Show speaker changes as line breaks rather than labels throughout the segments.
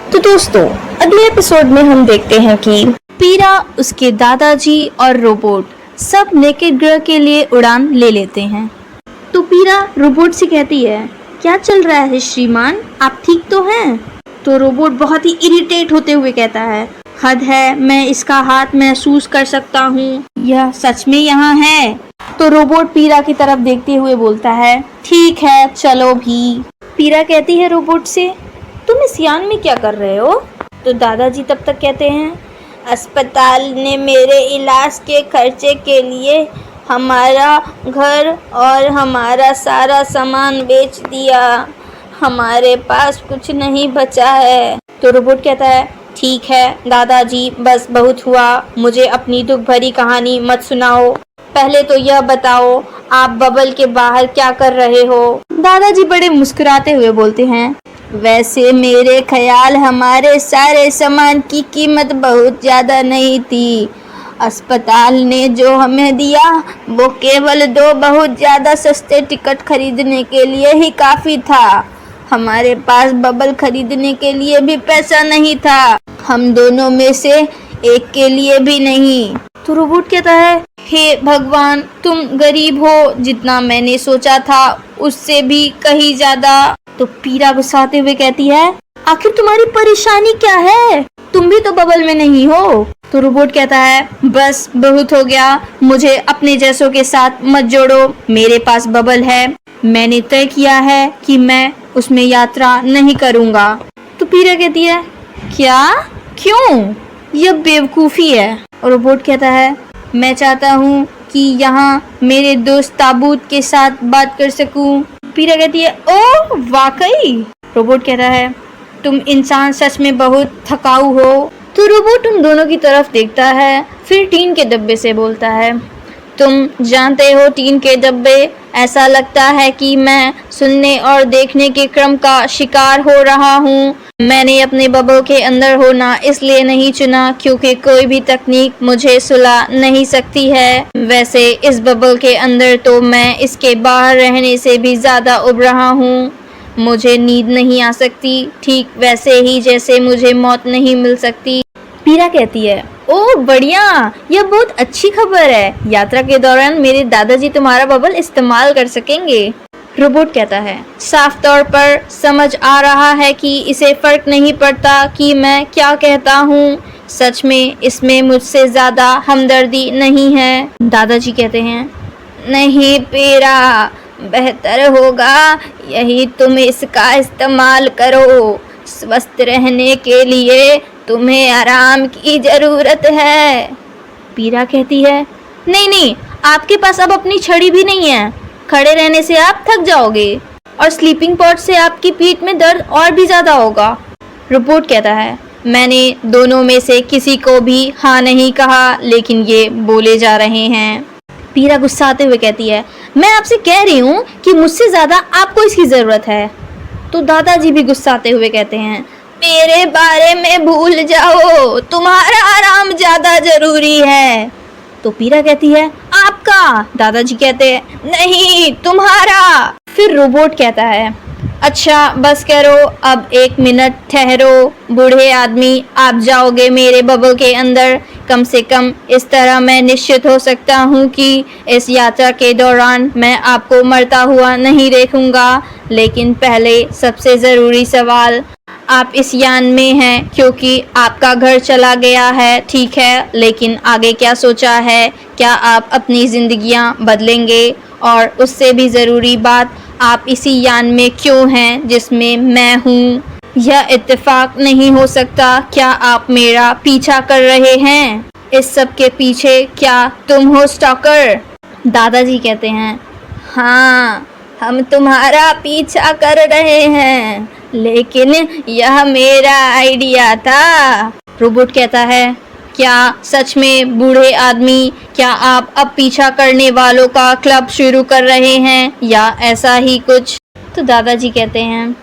तो दोस्तों, अगले एपिसोड में हम देखते हैं कि पीरा, उसके दादाजी और रोबोट सब नेकेड ग्रह के लिए उड़ान ले लेते हैं। तो पीरा रोबोट से कहती है, क्या चल रहा है श्रीमान, आप ठीक तो हैं? तो रोबोट बहुत ही इरिटेट होते हुए कहता है, हद है, मैं इसका हाथ महसूस कर सकता हूँ, यह सच में यहाँ है। तो रोबोट पीरा की तरफ देखते हुए बोलता है, ठीक है चलो भी। पीरा कहती है रोबोट से, तुम इस यान में क्या कर रहे हो? तो दादाजी तब तक कहते हैं, अस्पताल ने मेरे इलाज के खर्चे के लिए हमारा घर और हमारा सारा सामान बेच दिया, हमारे पास कुछ नहीं बचा है। तो रोबोट कहता है, ठीक है दादाजी, बस बहुत हुआ, मुझे अपनी दुख भरी कहानी मत सुनाओ, पहले तो यह बताओ आप बबल के बाहर क्या कर रहे हो? दादाजी बड़े मुस्कुराते हुए बोलते हैं, वैसे मेरे ख्याल हमारे सारे सामान की कीमत बहुत ज़्यादा नहीं थी, अस्पताल ने जो हमें दिया वो केवल 2 बहुत ज़्यादा सस्ते टिकट खरीदने के लिए ही काफ़ी था, हमारे पास बबल खरीदने के लिए भी पैसा नहीं था, हम दोनों में से एक के लिए भी नहीं। तो रोबोट कहता है, हे भगवान, तुम गरीब हो, जितना मैंने सोचा था उससे भी कहीं ज़्यादा। तो पीरा गुस्साते हुए कहती है, आखिर तुम्हारी परेशानी क्या है, तुम भी तो बबल में नहीं हो। तो रोबोट कहता है, बस बहुत हो गया, मुझे अपने जैसों के साथ मत जोड़ो, मेरे पास बबल है, मैंने तय किया है कि मैं उसमें यात्रा नहीं करूँगा। तो पीरा कहती है, क्या, क्यों, यह बेवकूफ़ी है। और रोबोट कहता है, मैं चाहता हूँ कि यहाँ मेरे दोस्त ताबूत के साथ बात कर सकूँ। पीरा कहती है, ओह वाकई? रोबोट कहता है, तुम इंसान सच में बहुत थकाऊ हो। तो रोबोट उन दोनों की तरफ देखता है, फिर टीन के डब्बे से बोलता है, तुम जानते हो टीन के डब्बे, ऐसा लगता है कि मैं सुनने और देखने के क्रम का शिकार हो रहा हूँ, मैंने अपने बबल के अंदर होना इसलिए नहीं चुना क्योंकि कोई भी तकनीक मुझे सुला नहीं सकती है, वैसे इस बबल के अंदर तो मैं इसके बाहर रहने से भी ज़्यादा उब रहा हूँ, मुझे नींद नहीं आ सकती, ठीक वैसे ही जैसे मुझे मौत नहीं मिल सकती। पीरा कहती है, ओह बढ़िया, यह बहुत अच्छी खबर है, यात्रा के दौरान मेरे दादाजी तुम्हारा बबल इस्तेमाल कर सकेंगे। रोबोट कहता है, साफ तौर पर समझ आ रहा है कि इसे फर्क नहीं पड़ता कि मैं क्या कहता हूँ, सच में इसमें मुझसे ज़्यादा हमदर्दी नहीं है। दादाजी कहते हैं, नहीं पीरा, बेहतर होगा यही तुम इसका इस्तेमाल करो, स्वस्थ रहने के लिए तुम्हें आराम की ज़रूरत है। पीरा कहती है, नहीं नहीं, आपके पास अब अपनी छड़ी भी नहीं है, खड़े रहने से आप थक जाओगे और स्लीपिंग पॉड से आपकी पीठ में दर्द और भी ज़्यादा होगा। रोबोट कहता है, मैंने दोनों में से किसी को भी हाँ नहीं कहा, लेकिन ये बोले जा रहे हैं। पीरा गुस्साते हुए कहती है, मैं आपसे कह रही हूँ कि मुझसे ज़्यादा आपको इसकी ज़रूरत है। तो दादाजी भी गुस्साते हुए कहते हैं, मेरे बारे में भूल जाओ, तुम्हारा आराम ज़्यादा ज़रूरी है। तो पीरा कहती है, आपका? दादाजी कहते हैं, नहीं तुम्हारा। फिर रोबोट कहता है, अच्छा बस करो, अब 1 मिनट ठहरो, बूढ़े आदमी आप जाओगे मेरे बबल के अंदर, कम से कम इस तरह मैं निश्चित हो सकता हूँ कि इस यात्रा के दौरान मैं आपको मरता हुआ नहीं देखूँगा। लेकिन पहले सबसे ज़रूरी सवाल, आप इस यान में हैं क्योंकि आपका घर चला गया है, ठीक है, लेकिन आगे क्या सोचा है, क्या आप अपनी ज़िंदगियाँ बदलेंगे? और उससे भी ज़रूरी बात, आप इसी यान में क्यों हैं जिसमें मैं हूँ? यह इत्तेफाक नहीं हो सकता, क्या आप मेरा पीछा कर रहे हैं? इस सब के पीछे क्या तुम हो स्टॉकर? दादाजी कहते हैं, हाँ हम तुम्हारा पीछा कर रहे हैं, लेकिन यह मेरा आइडिया था। रोबोट कहता है, क्या सच में बूढ़े आदमी, क्या आप अब पीछा करने वालों का क्लब शुरू कर रहे हैं या ऐसा ही कुछ? तो दादाजी कहते हैं,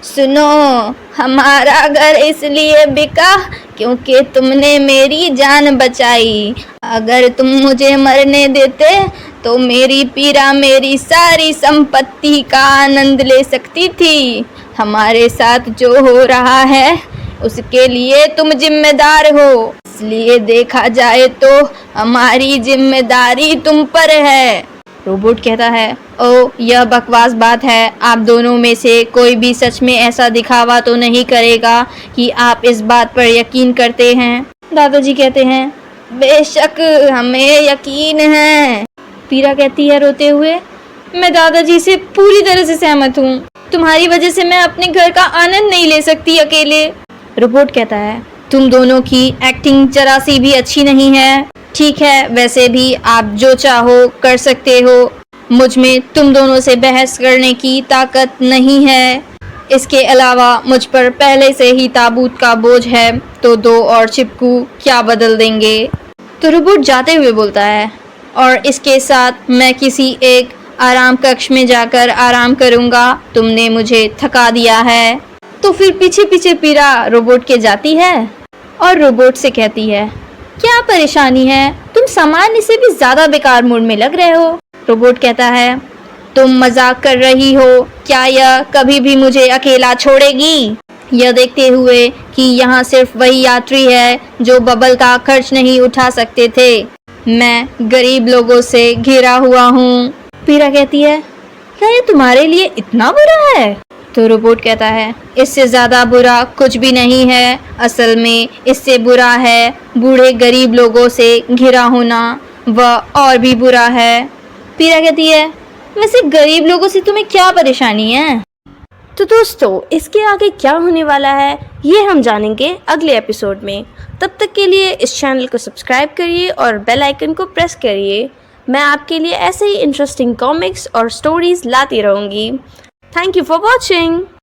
सुनो, हमारा घर इसलिए बिका क्योंकि तुमने मेरी जान बचाई, अगर तुम मुझे मरने देते तो मेरी पीरा मेरी सारी संपत्ति का आनंद ले सकती थी। हमारे साथ जो हो रहा है उसके लिए तुम जिम्मेदार हो, इसलिए देखा जाए तो हमारी जिम्मेदारी तुम पर है। रोबोट कहता है, ओ यह बकवास बात है, आप दोनों में से कोई भी सच में ऐसा दिखावा तो नहीं करेगा कि आप इस बात पर यकीन करते हैं। दादाजी कहते हैं, बेशक हमें यकीन है। पीरा कहती है रोते हुए, मैं दादाजी से पूरी तरह से सहमत हूँ, तुम्हारी वजह से मैं अपने घर का आनंद नहीं ले सकती अकेले। रोबोट कहता है, तुम दोनों की एक्टिंग जरा सी भी अच्छी नहीं है। ठीक है, वैसे भी आप जो चाहो कर सकते हो, मुझ में तुम दोनों से बहस करने की ताकत नहीं है। इसके अलावा मुझ पर पहले से ही ताबूत का बोझ है, तो दो और चिपकू क्या बदल देंगे। तो रोबोट जाते हुए बोलता है, और इसके साथ मैं किसी एक आराम कक्ष में जाकर आराम करूंगा, तुमने मुझे थका दिया है। तो फिर पीछे पीछे पीरा रोबोट के जाती है और रोबोट से कहती है, क्या परेशानी है, तुम सामान्य से भी ज्यादा बेकार मूड में लग रहे हो। रोबोट कहता है, तुम मजाक कर रही हो, क्या यह कभी भी मुझे अकेला छोड़ेगी? यह देखते हुए कि यहाँ सिर्फ वही यात्री है जो बबल का खर्च नहीं उठा सकते थे, मैं गरीब लोगों से घिरा हुआ हूँ। पीरा कहती है, क्या ये तुम्हारे लिए इतना बुरा है? तो रोबोट कहता है, इससे ज्यादा बुरा कुछ भी नहीं है, असल में इससे बुरा है बूढ़े गरीब लोगों से घिरा होना, वह और भी बुरा है। पीरा कहती है, वैसे गरीब लोगों से तुम्हें क्या परेशानी है? तो दोस्तों, इसके आगे क्या होने वाला है ये हम जानेंगे अगले एपिसोड में। तब तक के लिए इस चैनल को सब्सक्राइब करिए और बेल आइकन को प्रेस करिए। मैं आपके लिए ऐसे ही इंटरेस्टिंग कॉमिक्स और स्टोरीज लाती रहूँगी। Thank you for watching.